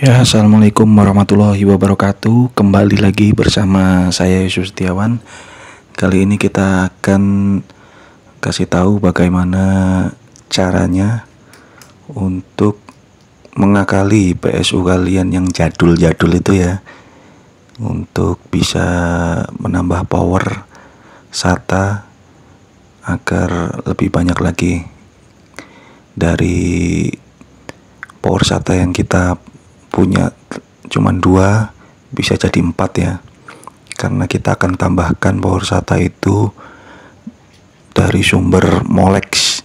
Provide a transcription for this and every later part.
Ya, assalamualaikum warahmatullahi wabarakatuh. Kembali lagi bersama saya Yusuf Setiawan. Kali ini kita akan kasih tahu bagaimana caranya untuk mengakali PSU kalian yang jadul-jadul itu ya, untuk bisa menambah power SATA agar lebih banyak lagi dari power SATA yang kita punya cuman 2 bisa jadi 4 ya, karena kita akan tambahkan power SATA itu dari sumber Molex.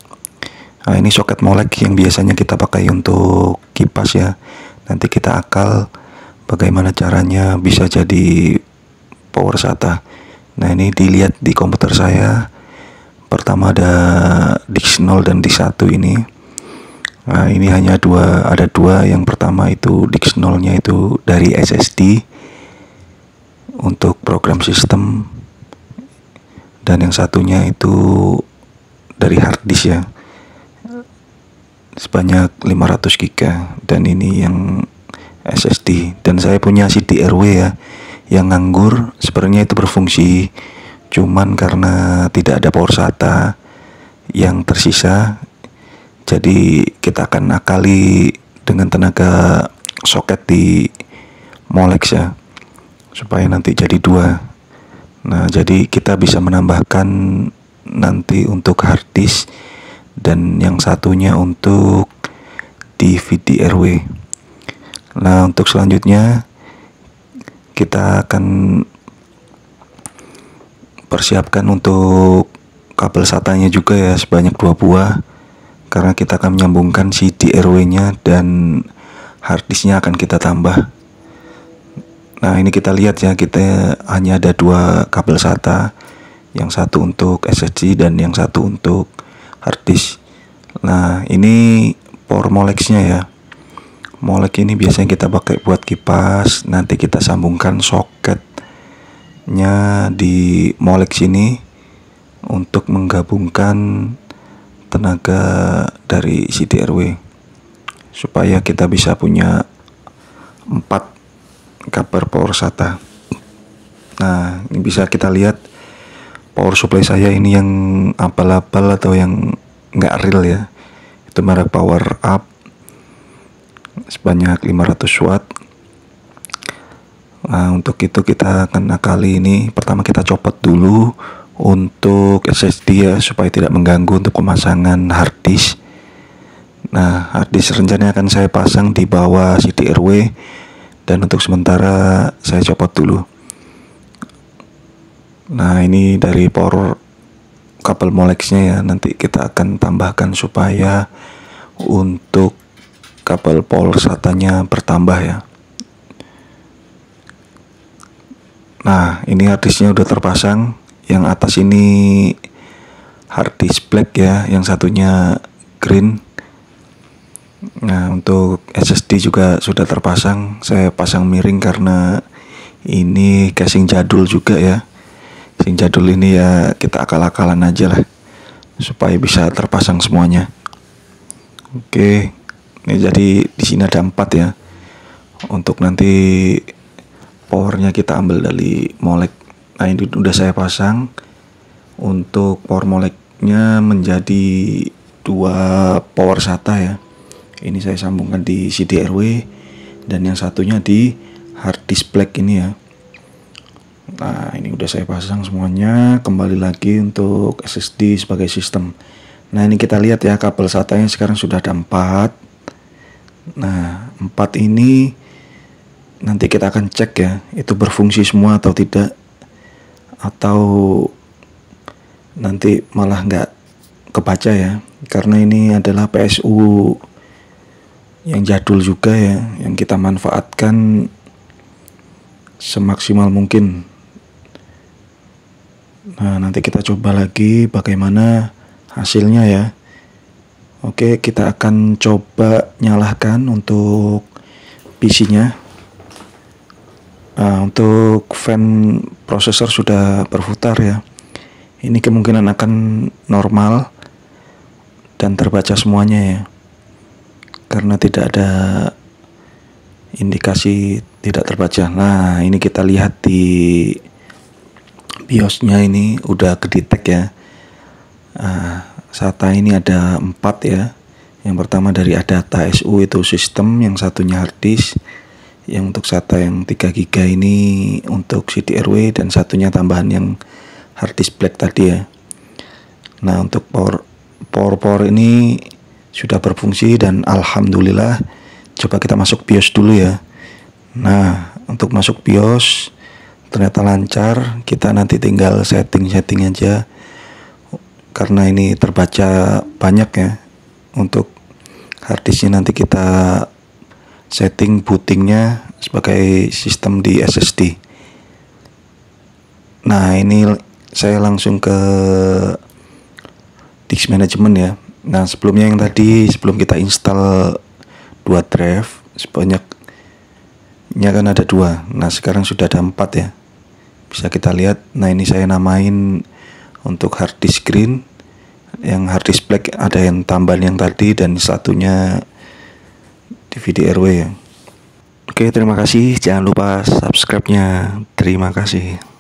Nah, ini soket Molex yang biasanya kita pakai untuk kipas ya. Nanti kita akal bagaimana caranya bisa jadi power SATA. Nah, ini dilihat di komputer saya. Pertama ada disk 0 dan disk 1 ini. Nah, ini hanya ada dua. Yang pertama itu disk 0-nya itu dari SSD untuk program sistem, dan yang satunya itu dari hard disk ya, sebanyak 500 GB, dan ini yang SSD. Dan saya punya CD-RW ya, yang nganggur. Sebenarnya itu berfungsi, cuman karena tidak ada power SATA yang tersisa, jadi kita akan akali dengan tenaga soket di Molex ya, supaya nanti jadi 2. Nah, jadi kita bisa menambahkan nanti untuk hard disk, dan yang satunya untuk DVD RW. Nah, untuk selanjutnya kita akan persiapkan untuk kabel SATA-nya juga ya, sebanyak 2 buah, karena kita akan menyambungkan CD RW-nya dan hard disk-nya akan kita tambah. Nah, ini kita lihat ya, kita hanya ada 2 kabel SATA, yang satu untuk SSD dan yang satu untuk hard disk. Nah, ini power Molex-nya ya. Molex ini biasanya kita pakai buat kipas. Nanti kita sambungkan soketnya di Molex ini untuk menggabungkan tenaga dari CD-RW, supaya kita bisa punya 4 kabel power SATA. Nah, ini bisa kita lihat power supply saya ini yang abal-abal atau yang nggak real ya, itu merek Power Up sebanyak 500 watt. Nah, untuk itu kita akan akali ini. Pertama kita copot dulu untuk SSD ya, supaya tidak mengganggu untuk pemasangan hard disk. Nah, hard disk rencananya akan saya pasang di bawah CD-RW, dan untuk sementara saya copot dulu. Nah, ini dari power kabel Molex-nya ya, nanti kita akan tambahkan supaya untuk kabel power SATA-nya bertambah ya. Nah, ini hard disk-nya udah terpasang. Yang atas ini hard disk black ya, yang satunya green. Nah, untuk SSD juga sudah terpasang. Saya pasang miring karena ini casing jadul juga ya. Casing jadul ini ya kita akal-akalan aja lah, supaya bisa terpasang semuanya. Oke, ini jadi di sini ada 4 ya. Untuk nanti powernya kita ambil dari Molex. Nah, ini udah saya pasang. Untuk power Molex-nya menjadi 2 power SATA ya. Ini saya sambungkan di CD-RW, dan yang satunya di hard disk black ini ya. Nah, ini udah saya pasang semuanya. Kembali lagi untuk SSD sebagai sistem. Nah, ini kita lihat ya, kabel SATA-nya sekarang sudah ada 4. Nah, 4 ini nanti kita akan cek ya, itu berfungsi semua atau tidak, atau nanti malah nggak kebaca ya, karena ini adalah PSU yang jadul juga ya, yang kita manfaatkan semaksimal mungkin. Nah, nanti kita coba lagi bagaimana hasilnya ya. Oke, kita akan coba nyalakan untuk PC-nya. Nah, untuk fan prosesor sudah berputar ya. Ini kemungkinan akan normal dan terbaca semuanya ya, karena tidak ada indikasi tidak terbaca. Nah, ini kita lihat di BIOS-nya ini udah kedetek ya. SATA ini ada 4 ya. Yang pertama dari ADATA SU itu sistem, yang satunya hard disk. Yang untuk SATA yang 3 GB ini untuk CDRW, dan satunya tambahan yang hard disk black tadi ya. Nah, untuk power ini sudah berfungsi dan alhamdulillah. Coba kita masuk BIOS dulu ya. Nah, untuk masuk BIOS ternyata lancar. Kita nanti tinggal setting aja, karena ini terbaca banyak ya. Untuk harddisknya nanti kita setting bootingnya sebagai sistem di SSD. Nah, ini saya langsung ke disk management ya. Nah, sebelumnya yang tadi, sebelum kita install 2 drive sebanyaknya kan ada 2. Nah, sekarang sudah ada 4 ya. Bisa kita lihat. Nah, ini saya namain untuk hard disk green, yang hard disk black ada yang tambahan yang tadi, dan satunya DVD RW ya. Oke, terima kasih. Jangan lupa subscribe-nya. Terima kasih.